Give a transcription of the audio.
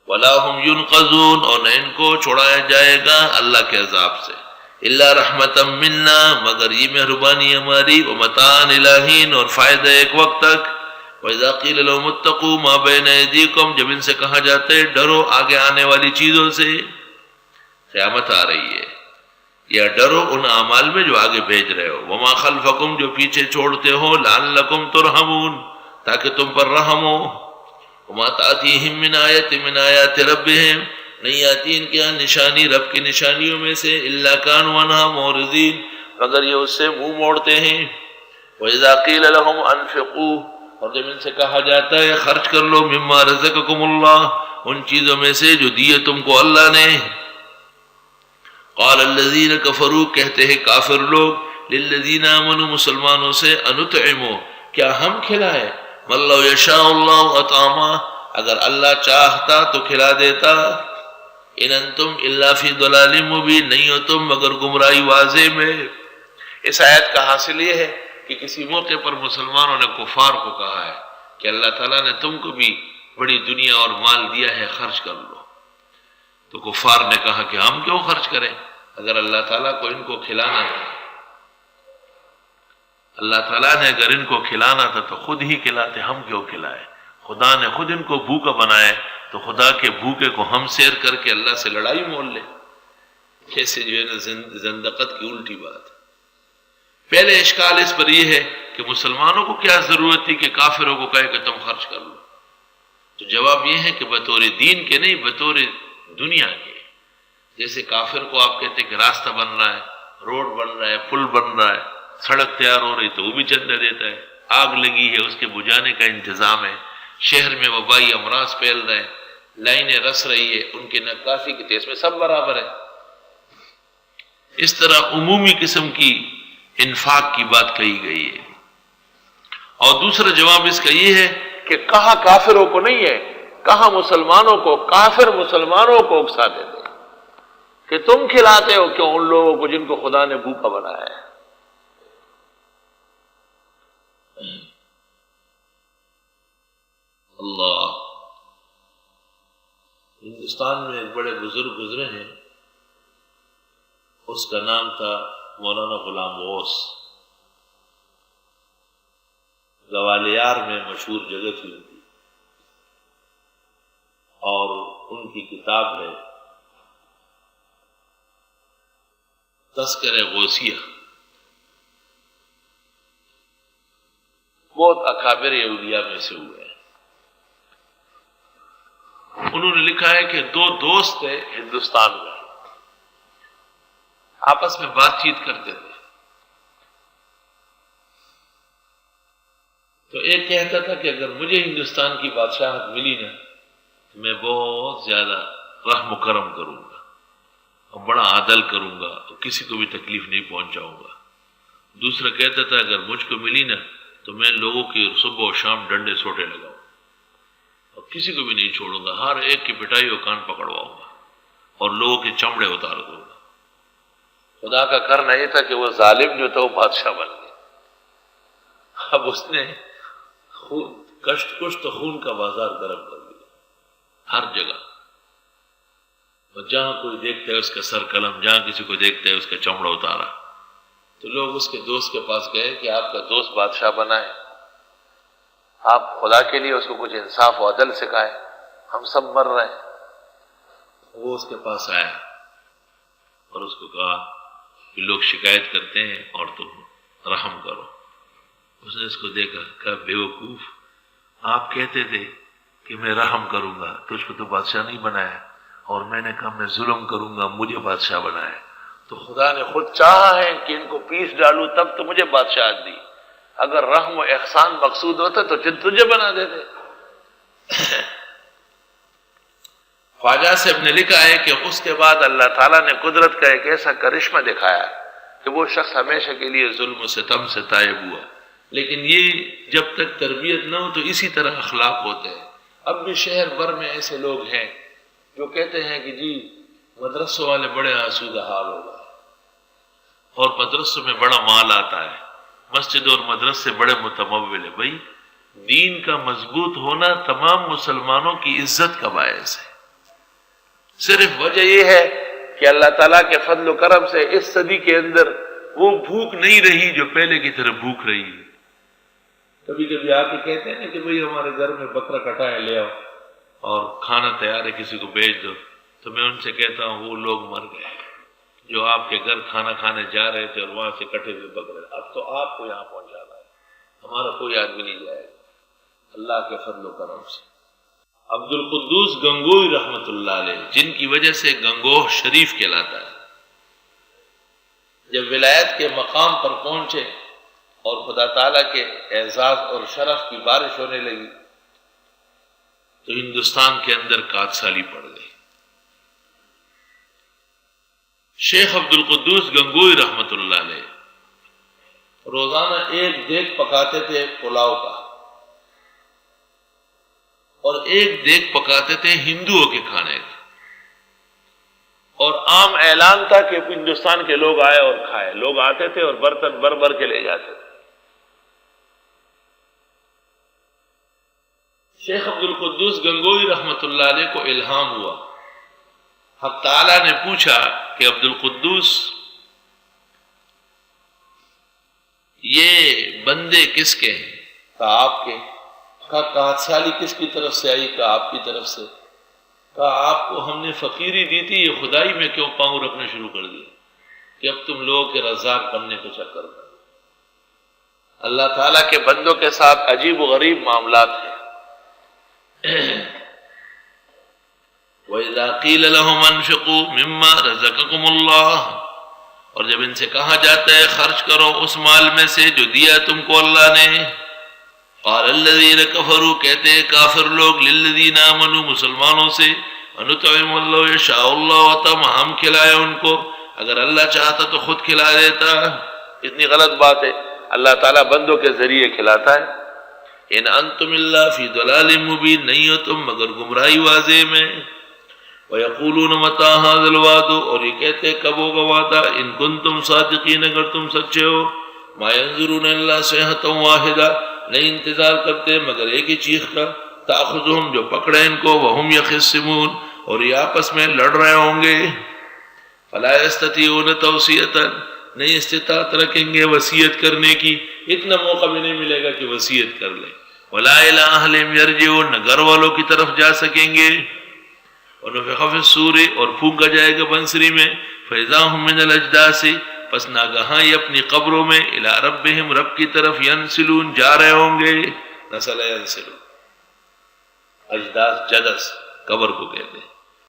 ولا هم ينقذون، اور نہ ان کو چھڑایا جائے گا اللہ کے عذاب سے، الا رحمتا منا، مگر یہ مہربانی ہماری، ومتاعا الی حین، اور فائدہ ایک وقت تک، وَإِذَا قِيلَ لَهُمُ اتَّقُوا مَا بَيْنَ أَيْدِيكُمْ، جب ان سے کہا جاتا ہے ڈرو آگے آنے والی چیزوں سے، قیامت آ رہی ہے، یا ڈرو ان اعمال میں جو آگے بھیج رہے ہو، وَمَا خَلْفَكُمْ، جو پیچھے چھوڑتے ہو، لَعَلَّكُمْ تُرْحَمُونَ، تاکہ تم پر رحم ہو، وَمَا تَأْتِيهِم مِّنْ آیَةٍ مِّنْ آیَاتِ رَبِّهِمْ، نہیں آتی ان کے یہاں نشانی رب کی نشانیوں میں سے، الا كانوا عنها معرضین، مگر یہ اس سے منہ موڑتے ہیں، وَإِذَا قِيلَ لَهُمْ أَنفِقُوا، اور جب ان سے کہا جاتا ہے خرچ کر لو، مما رزقکم اللہ، ان چیزوں میں سے جو دیے تم کو اللہ نے، قال الذین کفروا، کہتے ہیں کافر لوگ، للذین آمنوا، مسلمانوں سے، انطعم، کیا ہم کھلائیں، من لو یشاء اللہ اطعما، اگر اللہ چاہتا تو کھلا دیتا، ان انتم الا فی ضلال مبین، نہیں ہو تم مگر گمراہی واضح میں۔ اس آیت کا حاصل یہ ہے کہ کسی موقع پر مسلمانوں نے کفار کو کہا ہے کہ اللہ تعالیٰ نے تم کو بھی بڑی دنیا اور مال دیا ہے، خرچ کر لو، تو کفار نے کہا کہ ہم کیوں خرچ کریں، اگر اللہ تعالیٰ کو ان کو کھلانا تھا، اللہ تعالیٰ نے اگر ان کو کھلانا تھا تو خود ہی کھلاتے، ہم کیوں کھلائے، خدا نے خود ان کو بھوکا بنائے، تو خدا کے بھوکے کو ہم سیر کر کے اللہ سے لڑائی مول لیں، کیسے جو ہے نا زندقت کی الٹی بات ہے۔ پہلے اشکال اس پر یہ ہے کہ مسلمانوں کو کیا ضرورت تھی کہ کافروں کو کہے کہ تم خرچ کر لو، تو جواب یہ ہے کہ بطور دین کے نہیں، بطور دنیا کے، جیسے کافر کو آپ کہتے ہیں کہ راستہ بن رہا ہے، روڈ بن رہا ہے، پل بن رہا ہے، سڑک تیار ہو رہی تو وہ بھی چندہ دیتا ہے، آگ لگی ہے اس کے بجھانے کا انتظام ہے، شہر میں وبائی امراض پھیل رہے ہیں، لائنیں رس رہی ہے، ان کے نکاسی کی تیز میں سب برابر ہے۔ اس طرح عمومی قسم کی انفاق کی بات کہی گئی ہے۔ اور دوسرا جواب اس کا یہ ہے کہ کہاں کافروں کو نہیں ہے، کہاں مسلمانوں کو، کافر مسلمانوں کو اکسا دیتے کہ تم کھلاتے ہو کیوں ان لوگوں کو جن کو خدا نے بھوکا بنایا ہے۔ اللہ، ہندوستان میں ایک بڑے بزرگ گزرے ہیں، اس کا نام تھا مولانا غلام غوث، گوالیار میں مشہور جگہ تھی ان کی، اور ان کی کتاب ہے تذکرہ غوثیہ، بہت اکابر اولیاء میں سے ہوئے ہیں۔ انہوں نے لکھا ہے کہ دو دوست تھے ہندوستان میں، آپس میں بات چیت کرتے تھے، تو ایک کہتا تھا کہ اگر مجھے ہندوستان کی بادشاہت ملی نا تو میں بہت زیادہ رحم و کرم کروں گا اور بڑا عدل کروں گا اور کسی کو بھی تکلیف نہیں پہنچاؤں گا۔ دوسرا کہتا تھا اگر مجھ کو ملی نا تو میں لوگوں کی صبح و شام ڈنڈے سوٹے لگاؤں اور کسی کو بھی نہیں چھوڑوں گا، ہر ایک کی پٹائی و کان پکڑواؤں گا اور لوگوں کے چمڑے اتار دوں گا۔ خدا کا کرنا یہ تھا کہ وہ ظالم جو تھا وہ بادشاہ بن گیا، اب اس نے کشت خون کا بازار گرم کر دیا ہر جگہ، اور جہاں کوئی دیکھتا ہے اس کا سر قلم، جہاں کسی کو دیکھتا ہے اس کا چمڑا اتارا۔ تو لوگ اس کے دوست کے پاس گئے کہ آپ کا دوست بادشاہ بنا ہے، آپ خدا کے لیے اس کو کچھ انصاف و عدل سکھائیں، ہم سب مر رہے ہیں۔ وہ اس کے پاس آیا اور اس کو کہا کہ لوگ شکایت کرتے ہیں اور تم رحم کرو۔ اس نے اس کو دیکھا، کہا بیوقوف، آپ کہتے تھے کہ میں رحم کروں گا، تجھ کو تو بادشاہ نہیں بنایا، اور میں نے کہا میں ظلم کروں گا، مجھے بادشاہ بنایا، تو خدا نے خود چاہا ہے کہ ان کو پیس ڈالوں تب تو مجھے بادشاہت دی، اگر رحم و احسان مقصود ہوتا تو تجھے بنا دیتے۔ خواجہ صاحب نے لکھا ہے کہ اس کے بعد اللہ تعالیٰ نے قدرت کا ایک ایسا کرشمہ دکھایا کہ وہ شخص ہمیشہ کے لیے ظلم و ستم سے تائب ہوا، لیکن یہ جب تک تربیت نہ ہو تو اسی طرح اخلاق ہوتے ہیں۔ اب بھی شہر بھر میں ایسے لوگ ہیں جو کہتے ہیں کہ جی مدرسوں والے بڑے آسودہ حال ہو گئے اور مدرسوں میں بڑا مال آتا ہے، مسجد اور مدرسے بڑے متمول ہیں۔ بھائی دین کا مضبوط ہونا تمام مسلمانوں کی عزت کا باعث ہے، صرف وجہ یہ ہے کہ اللہ تعالیٰ کے فضل و کرم سے اس صدی کے اندر وہ بھوک نہیں رہی جو پہلے کی طرح بھوک رہی ہے۔ کبھی کبھی آ کے کہتے ہیں نا کہ بھئی ہمارے گھر میں بکرا کٹا ہے، لے آؤ اور کھانا تیار ہے، کسی کو بھیج دو، تو میں ان سے کہتا ہوں وہ لوگ مر گئے جو آپ کے گھر کھانا کھانے جا رہے تھے اور وہاں سے کٹے ہوئے بکرے، اب تو آپ کو یہاں پہنچانا ہے، ہمارا کوئی آدمی نہیں جائے گا اللہ کے فضل و کرم سے۔ عبد القدوس گنگوئی رحمت اللہ علیہ، جن کی وجہ سے گنگوہ شریف کہلاتا ہے، جب ولایت کے مقام پر پہنچے اور خدا تعالیٰ کے اعزاز اور شرف کی بارش ہونے لگی تو ہندوستان کے اندر کاکسالی پڑ گئی۔ شیخ عبد القدوس گنگوئی رحمت اللہ علیہ روزانہ ایک دیگ پکاتے تھے پلاؤ کا، اور ایک دیگ پکاتے تھے ہندوؤں کے کھانے کا، اور عام اعلان تھا کہ ہندوستان کے لوگ آئے اور کھائے، لوگ آتے تھے اور برتن بھر بھر کے لے جاتے تھے۔ شیخ عبد القدوس گنگوئی رحمت اللہ علیہ کو الہام ہوا، حق تعالیٰ نے پوچھا کہ عبد القدوس یہ بندے کس کے ہیں؟ کہا آپ کے۔ کہا کاکسالی کس کی طرف سے آئی؟ کہا آپ کی طرف سے۔ کہا آپ کو ہم نے فقیری دی تھی، یہ خدائی میں کیوں پاؤں رکھنے شروع کر دیا کہ اب تم لوگوں کے رزاق بننے کے چکر میں۔ اللہ تعالیٰ کے بندوں کے ساتھ عجیب و غریب معاملات ہیں۔ وَإِذَا قِيلَ لَهُمْ أَنفِقُوا مِمَّا رَزَقَكُمُ اللَّهُ، اور جب ان سے کہا جاتا ہے خرچ کرو اس مال میں سے جو دیا تم کو اللہ نے، قَالَ الَّذِينَ كَفَرُوا، کہتے ہیں کافر لوگ، لِلَّذِينَ آمَنُوا، مسلمانوں سے، وَنُطْعِمُ اللَّهُ يَشَاءُ اللَّهُ وَطَعَمَ، ہم کھلائے ان کو، اگر اللہ چاہتا تو خود کھلا دیتا۔ اتنی غلط بات ہے، اللہ تعالیٰ بندوں کے ذریعے کھلاتا ہے۔ ان انتم الا فی ضلال مبین، نہیں ہو تم مگر گمراہی واضح میں۔ وَيَقُولُونَ مَتَىٰ هَٰذَا الْوَعْدُ، اور یہ کہتے کب ہوگا وعدہ، ان کنتم صادقین، اگر تم سچے ہو۔ مَا يَنظُرُونَ إِلَّا صَيْحَةً وَاحِدَةً، نہیں انتظار کرتے مگر ایک ہی چیخ کا، تأخذہم، جو پکڑے ان کو، وَهُمْ يَخِصِّمُونَ، اور یہ آپس میں لڑ رہے ہوں گے۔ فَلَا يَسْتَطِيعُونَ تَوْصِيَةً، نہیں استطاعت رکھیں گے وصیت کرنے کی، اتنا موقع بھی نہیں ملے گا کہ وصیت کر لیں۔ وَلَا إِلَىٰ أَهْلِهِمْ يَرْجِعُونَ، نہ گھر والوں کی طرف جا سکیں گے۔ وَنُفِخَ فِي الصُّورِ، اور پھونکا جائے گا بنسری میں، فَإِذَا هُم مِّنَ الْأَجْدَاثِ، پس ناگہاں یہ اپنی قبروں میں، إِلَىٰ رَبِّهِمْ، رب کی طرف، يَنسِلُونَ، جا رہے ہوں گے۔ نسل ينسلون، اجداث جدث قبر کو کہتے ہیں۔